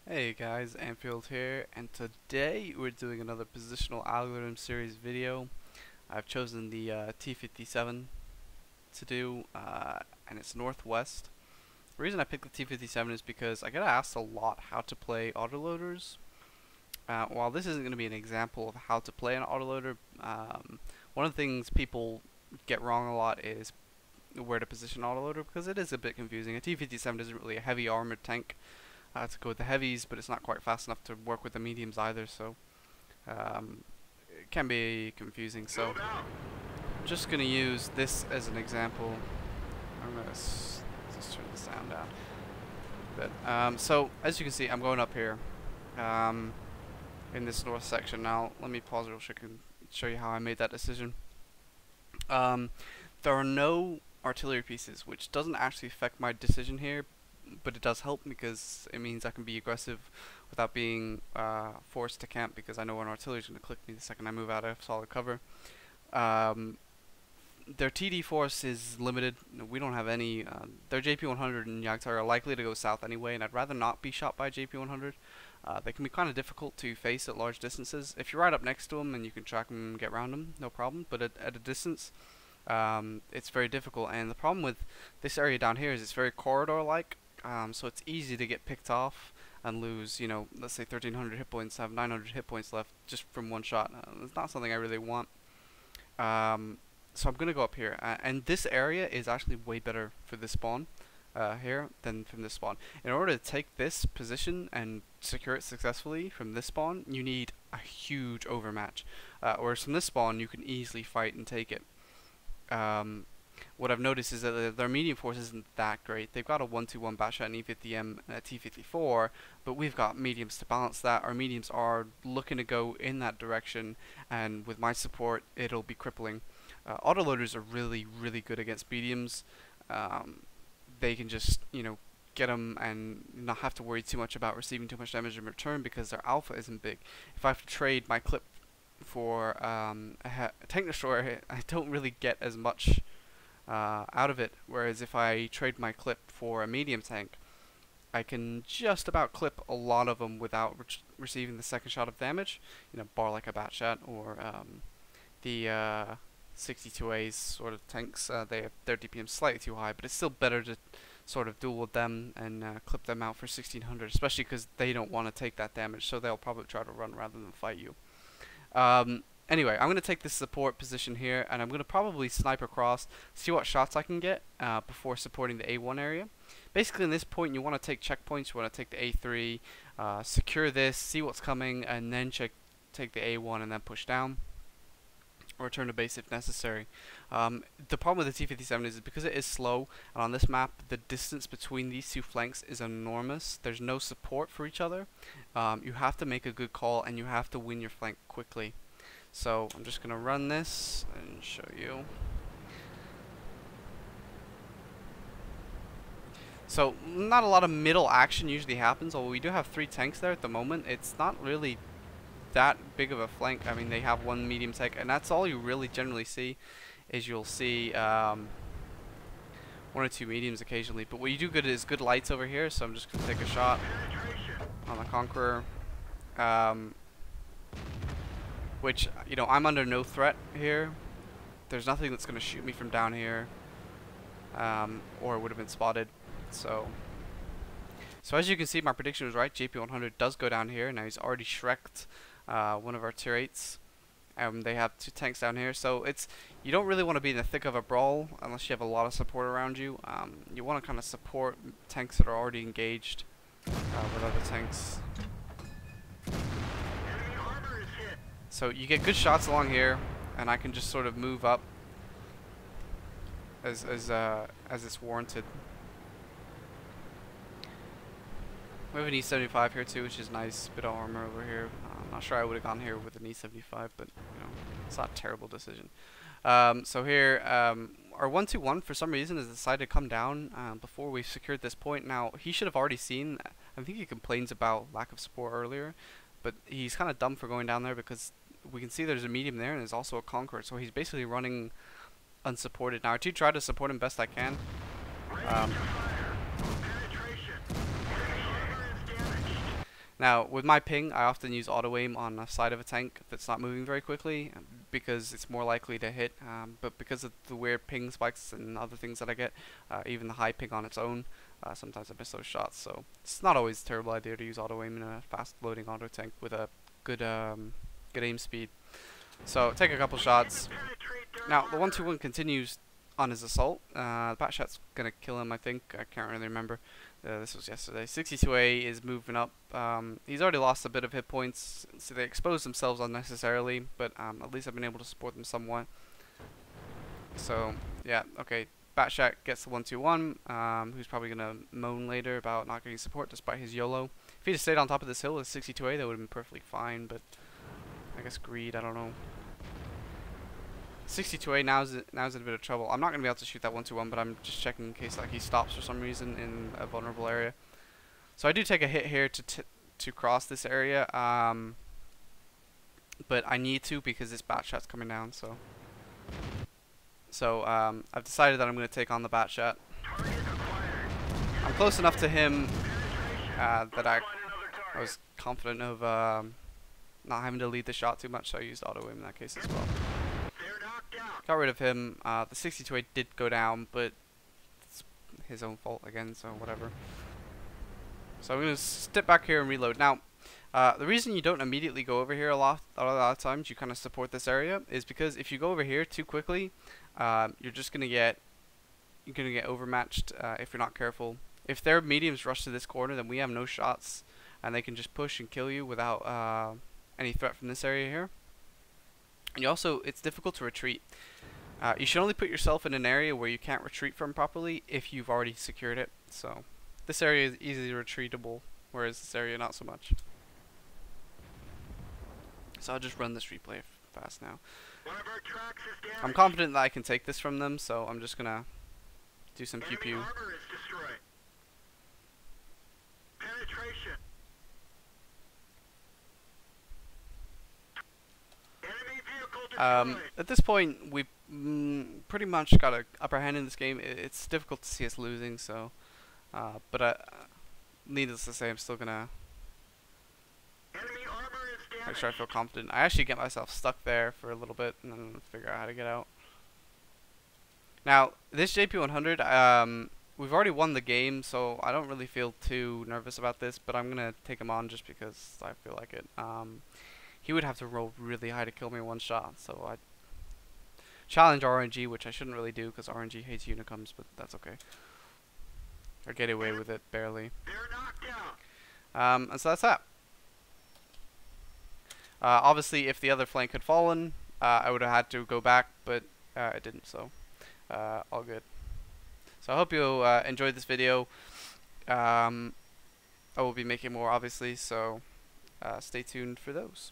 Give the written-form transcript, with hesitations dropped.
Hey guys, Anfield here, and today we're doing another positional algorithm series video. I've chosen the T57 to do, and it's Northwest. The reason I picked the T57 is because I get asked a lot how to play autoloaders. While this isn't going to be an example of how to play an autoloader, one of the things people get wrong a lot is where to position autoloader because it is a bit confusing. A T57 isn't really a heavy armored tank to go with the heavies, but it's not quite fast enough to work with the mediums either, so it can be confusing. So I'm just going to use this as an example. I'm going to just turn the sound down a bit. So as you can see, I'm going up here in this north section. Now let me pause real quick and show you how I made that decision. There are no artillery pieces, which doesn't actually affect my decision here, but it does help because it means I can be aggressive without being forced to camp, because I know an artillery is going to click me the second I move out of solid cover. Their TD force is limited. We don't have any. Their JP-100 and Yagtar are likely to go south anyway, and I'd rather not be shot by JP-100. They can be kind of difficult to face at large distances. If you're right up next to them and you can track them and get around them, no problem, but at a distance, it's very difficult. And the problem with this area down here is it's very corridor-like. So it's easy to get picked off and lose, let's say 1300 hit points, have 900 hit points left just from one shot. It's not something I really want. So I'm going to go up here. And this area is actually way better for this spawn here than from this spawn. In order to take this position and secure it successfully from this spawn, you need a huge overmatch. Whereas from this spawn, you can easily fight and take it. What I've noticed is that their medium force isn't that great. They've got a 1-2-1 Batshot and E50M and a T54, but we've got mediums to balance that. Our mediums are looking to go in that direction, and with my support, it'll be crippling. Autoloaders are really, really good against mediums. They can just, get them and not have to worry too much about receiving too much damage in return because their alpha isn't big. If I have to trade my clip for a tank destroyer, I don't really get as much out of it, whereas if I trade my clip for a medium tank, I can just about clip a lot of them without receiving the second shot of damage. Bar like a Batshot or the 62A's sort of tanks. They have their DPM slightly too high, but it's still better to sort of duel with them and clip them out for 1600, especially because they don't want to take that damage, so they'll probably try to run rather than fight you. Anyway, I'm going to take this support position here, and I'm going to probably snipe across, see what shots I can get before supporting the A1 area. Basically, in this point, you want to take checkpoints. You want to take the A3, secure this, see what's coming, and then take the A1 and then push down. Or return to base if necessary. The problem with the T57 is because it is slow, and on this map, the distance between these two flanks is enormous. There's no support for each other. You have to make a good call, and you have to win your flank quickly. So I'm just going to run this and show you. So not a lot of middle action usually happens, although we do have 3 tanks there at the moment. It's not really that big of a flank. I mean, they have 1 medium tank, and that's all you really generally see. Is you'll see 1 or 2 mediums occasionally, but what you do good is good lights over here. So I'm just going to take a shot on the Conqueror. Which, I'm under no threat here. There's nothing that's going to shoot me from down here, or it would have been spotted. So as you can see, my prediction was right. JP-100 does go down here. Now he's already shreked one of our tier 8s. They have 2 tanks down here, so you don't really want to be in the thick of a brawl unless you have a lot of support around you. You want to kind of support tanks that are already engaged with other tanks. So you get good shots along here, and I can just sort of move up as it's warranted. We have an E75 here too, which is nice. Bit of armor over here. I'm not sure I would have gone here with an E75, but it's not a terrible decision. So here, our 1-2-1 for some reason has decided to come down before we've secured this point. Now he should have already seen. I think he complains about lack of support earlier, but he's kind of dumb for going down there because we can see there's a medium there and there's also a Conqueror, so he's basically running unsupported. Now I do try to support him best I can. Now, with my ping, I often use auto aim on the side of a tank that's not moving very quickly because it's more likely to hit. But because of the weird ping spikes and other things that I get, even the high ping on its own, sometimes I miss those shots. So it's not always a terrible idea to use auto aim in a fast loading auto tank with a good good aim speed. So take a couple shots. Now the 1-2-1 continues on his assault. The bat shot's gonna kill him, I think. I can't really remember. This was yesterday. 62A is moving up. He's already lost a bit of hit points, so they exposed themselves unnecessarily, but at least I've been able to support them somewhat. So, yeah, okay. Batshot gets the 1-2-1, who's probably going to moan later about not getting support despite his YOLO. If he just stayed on top of this hill with 62A, that would have been perfectly fine, but I guess greed, I don't know. 62A now's in a bit of trouble. I'm not going to be able to shoot that 1-2-1, but I'm just checking in case like he stops for some reason in a vulnerable area. So I do take a hit here to cross this area, but I need to because this bat shot's coming down. So I've decided that I'm going to take on the bat shot. I'm close enough to him that I was confident of not having to lead the shot too much, so I used auto aim in that case as well. Got rid of him. The 62A did go down, but it's his own fault again, so whatever. So I'm going to step back here and reload. Now, the reason you don't immediately go over here a lot of times, you kind of support this area, is because if you go over here too quickly, you're just going to get overmatched if you're not careful. If their mediums rush to this corner, then we have no shots, and they can just push and kill you without any threat from this area here. And it's difficult to retreat. You should only put yourself in an area where you can't retreat from properly if you've already secured it. So this area is easily retreatable, whereas this area not so much. So I'll just run this replay fast now. I'm confident that I can take this from them, so I'm just gonna do some pew pew. At this point, we pretty much got an upper hand in this game. It's difficult to see us losing, so but needless to say, I'm still gonna make sure I feel confident. I actually get myself stuck there for a little bit and then figure out how to get out. Now, this JP100, we've already won the game, so I don't really feel too nervous about this, but I'm gonna take him on just because I feel like it. He would have to roll really high to kill me in one shot, so I challenge RNG, which I shouldn't really do because RNG hates Unicums, but that's okay. I get away with it barely. And so that's that. Obviously, if the other flank had fallen, I would have had to go back, but it didn't, so all good. So I hope you enjoyed this video. I will be making more, obviously, so stay tuned for those.